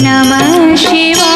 नमः शिवाय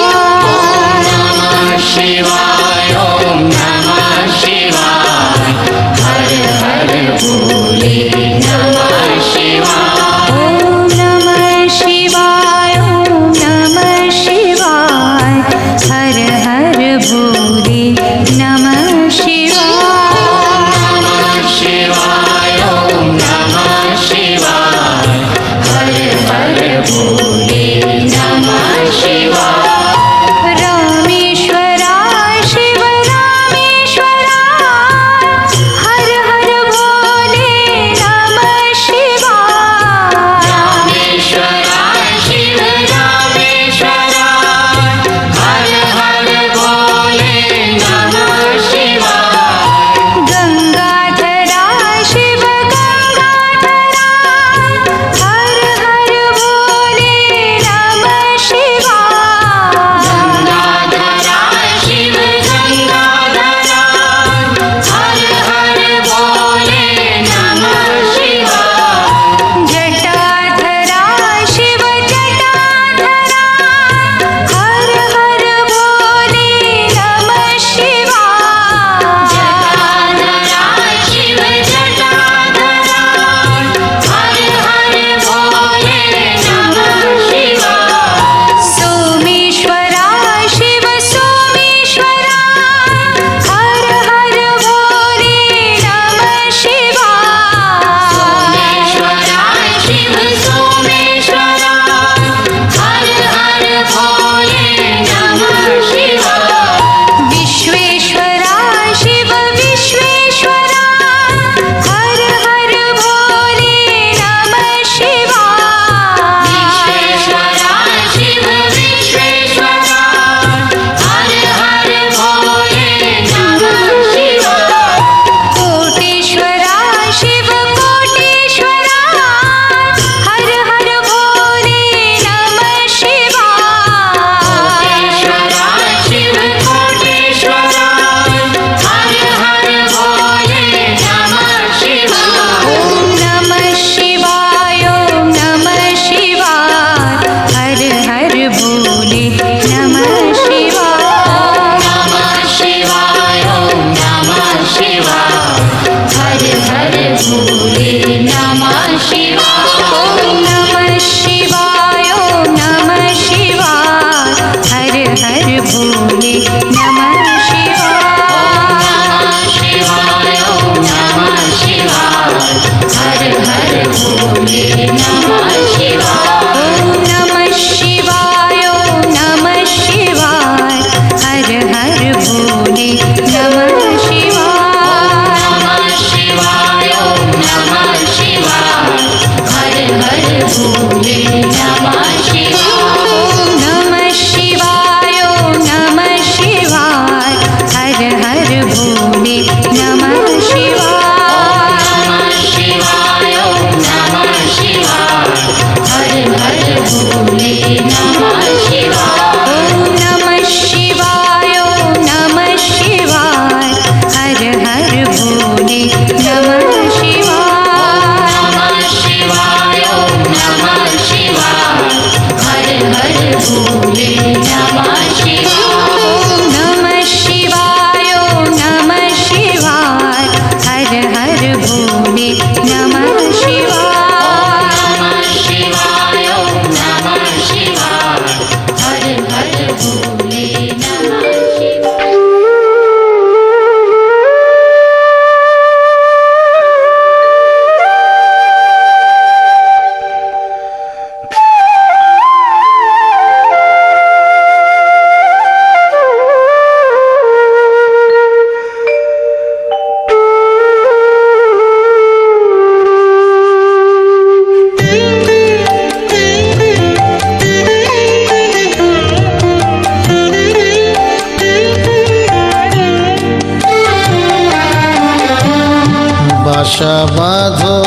বাসা বাঁধো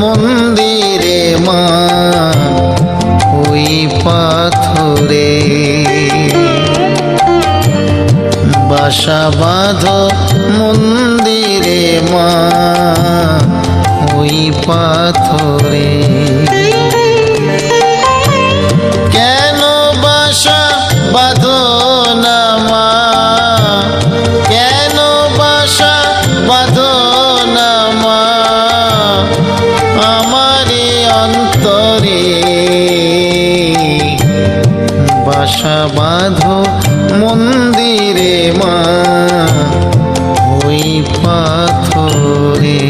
মন্দিরে মা ওই পাথরে, বাসা বাঁধো মন্দিরে মা ওই পাথরে। কেন বাসা বাঁধো না মা, কেন বাসা বাঁধো না মা আমারি অন্তরে, বাসা বাঁধো মন্দিরে মা ওই পাথরে।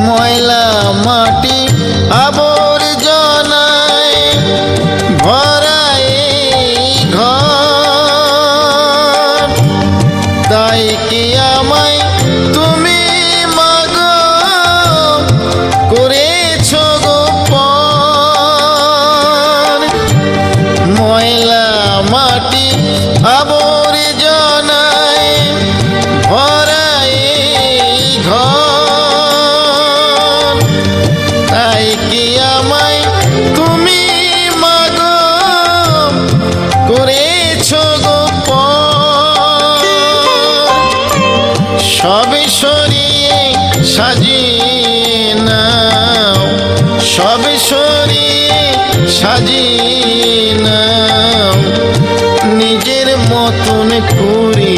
ময়লা মাটি আবর্জনায় ভরা এই ঘর, তাই কি আমায় তুমি মাগো করেছ গোপন। ময়লা মাটি আবর্জনায় ভরা এই ঘর, তাই কি আমায় তুমি মাগো করেছ গোপন। সবে সরিয়ে সাজিয়ে নাও, সবে সরিয়ে সাজিয়ে নাও নিজের মতন করে,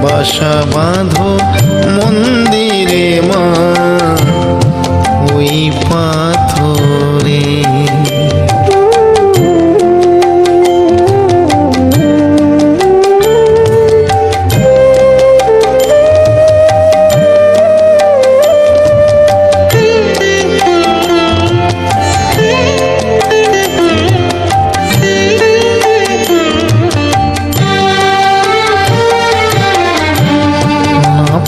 বাসা বাঁধো মন্দিরে মা ওই পাথরে।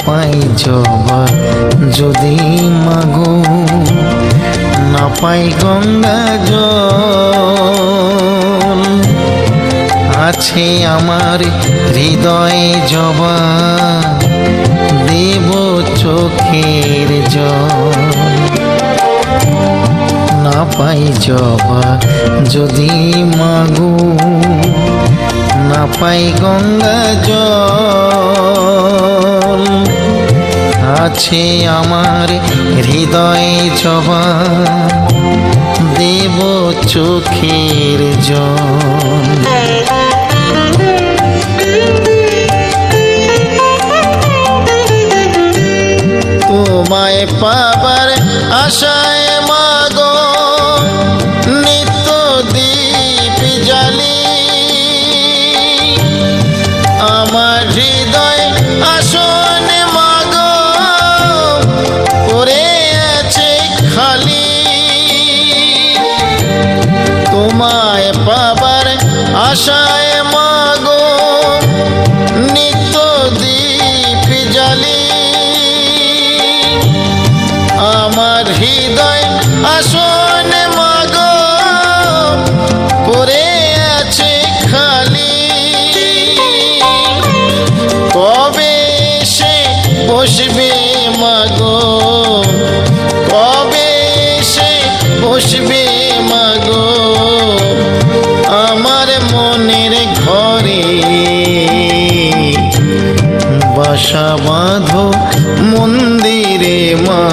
পাই জবা যদি মাগো না পাই গঙ্গা জল, আছে আমার হৃদয়ে জবা দেব চোখের জল। না পাই জবা যদি মাগো না পাই গঙ্গা জল, আছে আমার হৃদয়ে জবা দেব চোখের জল। তোমায় পাবার আশায় মাগো নিত্য দীপ জ্বালি, আমার হৃদয় আসনে মাগো পড়ে আছে খালি। তোমায় পাবার আশায় মাগো নিত্য দীপ জ্বালি, আমার হৃদয় আসনে মাগো পড়ে আছে খালি। কবে সে বসবে মাগো, কবে সে বসবে মাগো আমার মনের ঘরে, বাসা বাঁধো মন্দিরে মা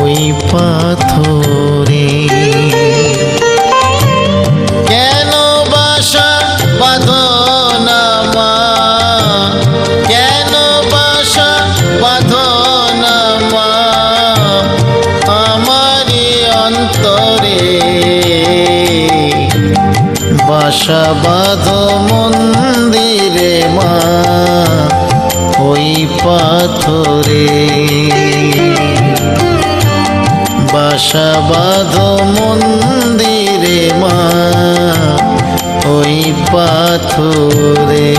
ওই পাথরে। কেন বাসা বাঁধো না মা, কেন বাসা বাঁধো না মা আমারি অন্তরে, বাসা বাঁধো মন্দিরে মা ওই পাথরে। বাসা বাঁধো মন্দিরে মা ওই পাথরে।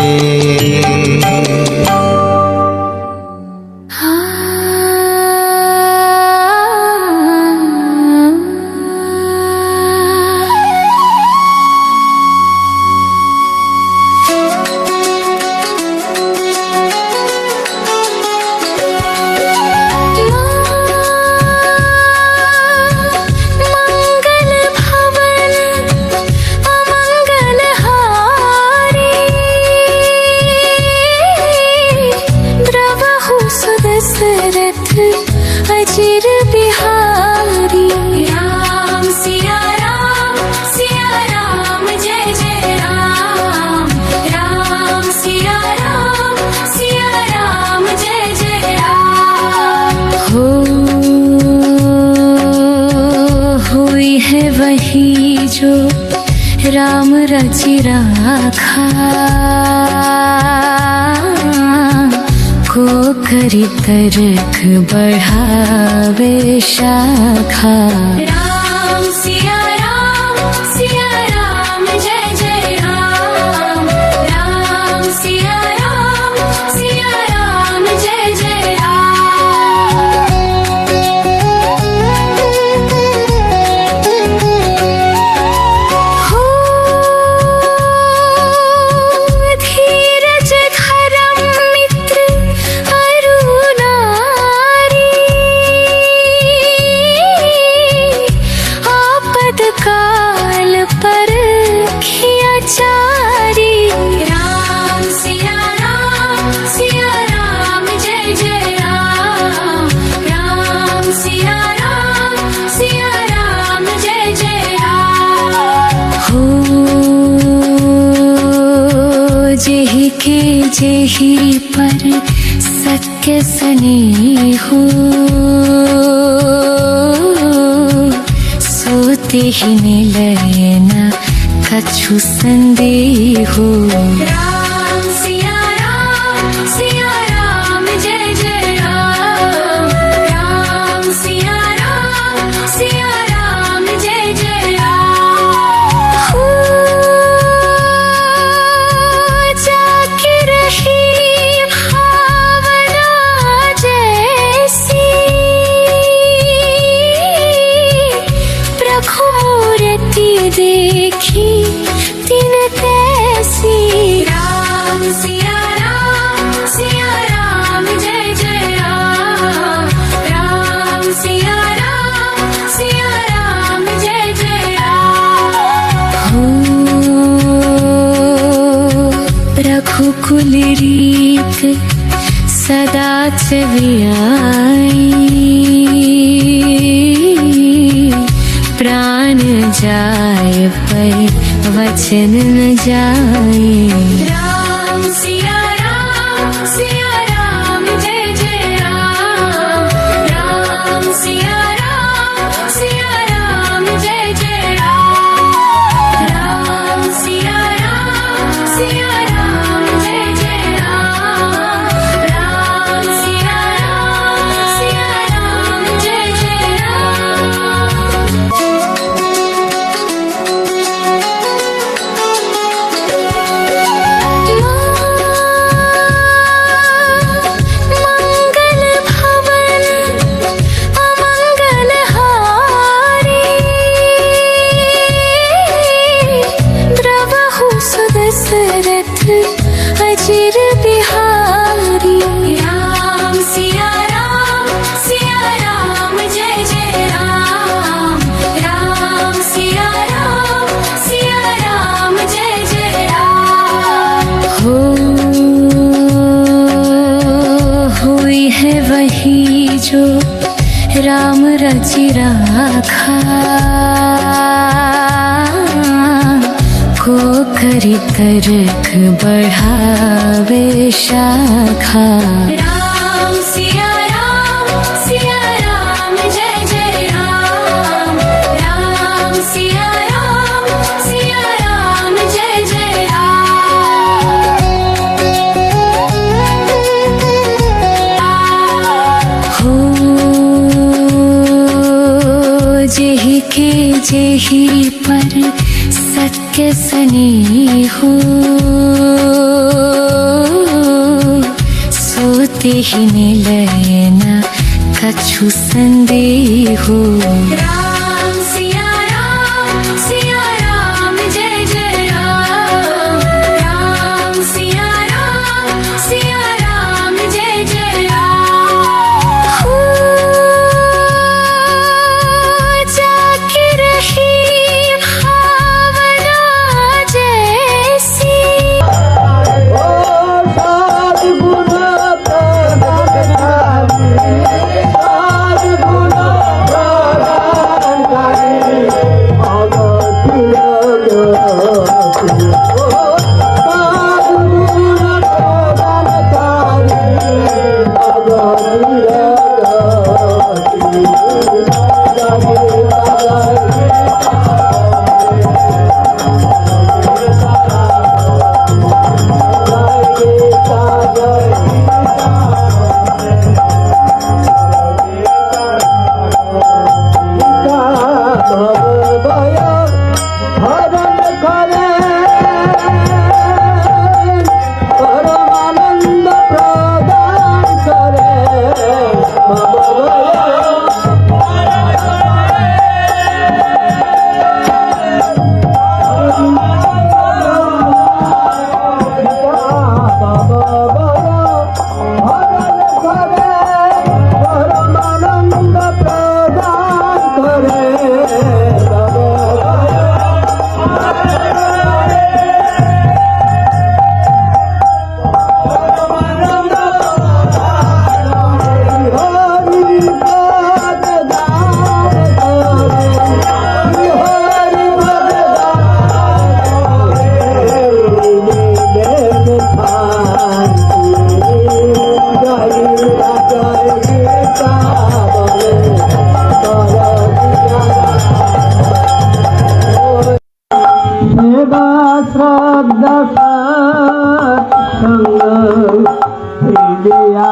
अजीर बिहारी राम सिया राम जय जय राम राम सिया राम जय जय राम। हुई है वही जो राम रचि राखा को करी तरक बढ़ावे शाखा। राम सिया राम जय जय राम राम सिया राम जय जय धीरज धर्म मित्र आपद काल पर खिया चारी। राम सिया राम जय जय राम राम सिया राम जय जय राम। हो जेहि के जेहि पर सत्य स्नेहो सोते ही मिलय न कछु संदेहो। राम सिया राम जय जय राम राम सिया राम जय जय राम। जाके रही भावना जैसी प्रभु मूर्ति देखी दिन कैसी। राम सिया राम जय जय राम राम सिया राम जय जय राम। रघुकुल रीत सदा चवियाई प्राण जाए पर वचन न जाए। राम सिया राम जय जय राम राम सिया राम जय जय राम। राम सिया राम जय जय राम राम सिया राम जय जय राम। मंगल भवन अमंगल हारी द्रवहु सुदशरथ अजिर बिहारी। राम सिया राम जय जय राम राम सिया राम जय जय राम। हुई है वही जो राम रचि राखा को करी तरक बढ़ावे शाखा। राम सिया राम जय जय राम राम सिया राम जय जय राम। जेहि के जेहि पर सत्य सनी हो, सोते ही मिलय न कछु संदेह हो। राम सिया राम जय जय राम, राम सिया राम जय जय राम। हो जाके रही भावना जैसी,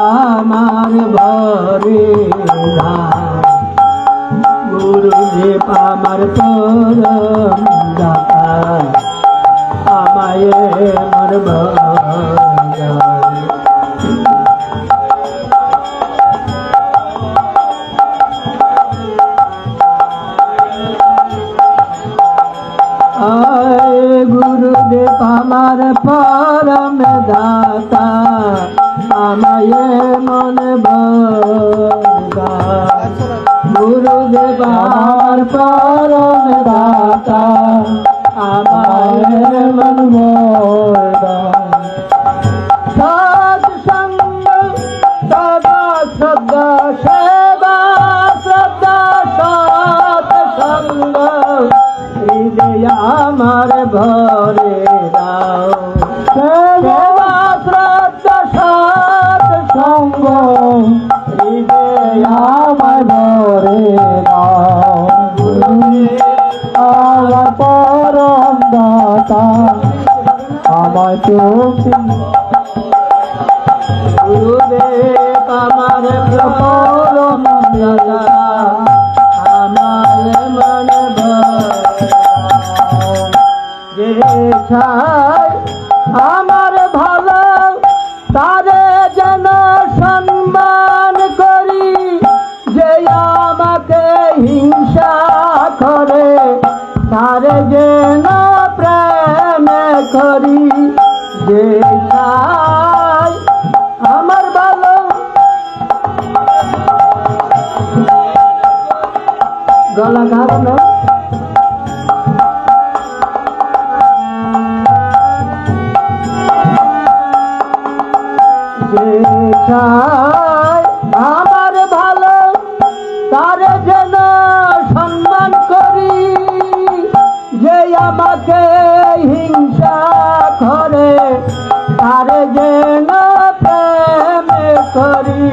আমার ভরে গুরুদেব আমার পরম দাতা, আমায় আমার ভরে গুরুদেব আমার পরম দাতা, আমায় মন ভরা। গুরুদেব আমার পরম দাতা, আমায় মন ভরা। সৎসঙ্গ সদা শ্রদ্ধা সেবা, শ্রদ্ধা সৎসঙ্গ হৃদয় আমার ভরে দাও। সেবা শ্রদ্ধা সৎসঙ্গ হৃদয় আমার ভরে দাও। আমার পরম দাতা, আমায় তুমি গুরুদেব আমার পরম দাতা, আমায় মন যে চায় আমার ভালো, তারে যেন সম্মান করি। যে আমাকে হিংসা করে, তারে যেন প্রেম করি। যে চায় আমার ভালো, গলা গাবো না। যে চায় আমার ভালো, তারে যেন সম্মান করি। যে আমাকে হিংসা করে, তারে যেন প্রেম করি।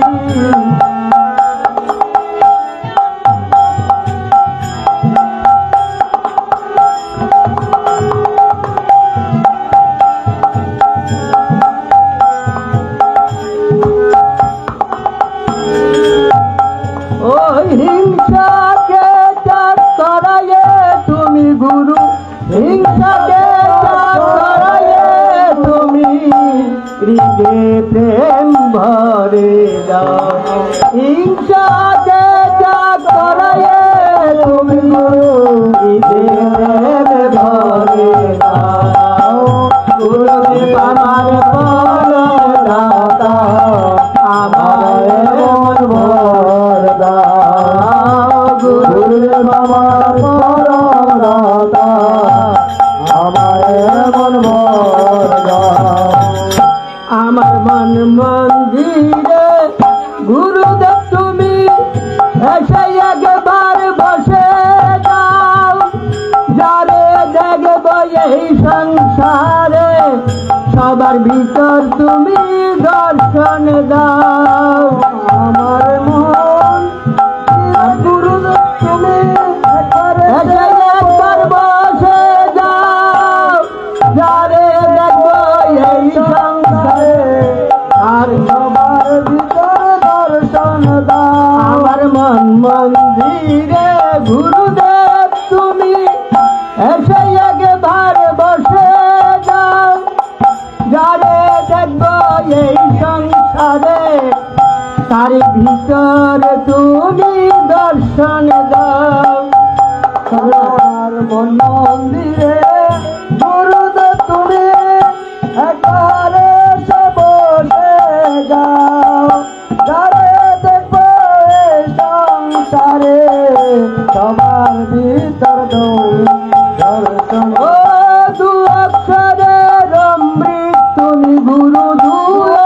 হৃদে প্রেম ভরে দাও হিংসাকে ত্যাগ করায়ে তুমি হৃদে প্রেম ভরে দাও গুরুদেব আমার পরম দাতা আমার মন ভর দাও গুরুদেব আমার পরম দাতা আমার মন ভর দাও আমার মন মন্দিরে গুরুদেব তুমি এসে একবার বসে দাও যারে দেখব এই সংসারে সবার ভিতর তুমি দর্শন দাও আমার মন গুরুদেব তুমি এসে একবার বসে যাও যারে দেখব এই সংসারে আর সবার ভিতর দর্শন দাও আমার মন মন্দিরে গুরুদেব তুমি এসে একবার বসে যাও যারে দেখব এই সংসারে তার ভিতরে তুমি দর্শন দাও আমার মন মন্দিরে গুরুদেব তুমি একবার এসে বসে যাও যারে দেখব এই সংসারে সবার ভিতর দর্শন ও দু অক্ষরের অমৃত তুমি গুরু দু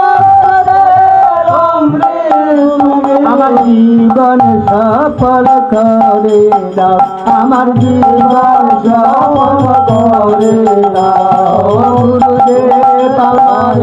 অক্ষরের অমৃত তুমি আমার জীবন সফল করে দাও আমার জীবন সফল করে দাও গুরুদেব আমার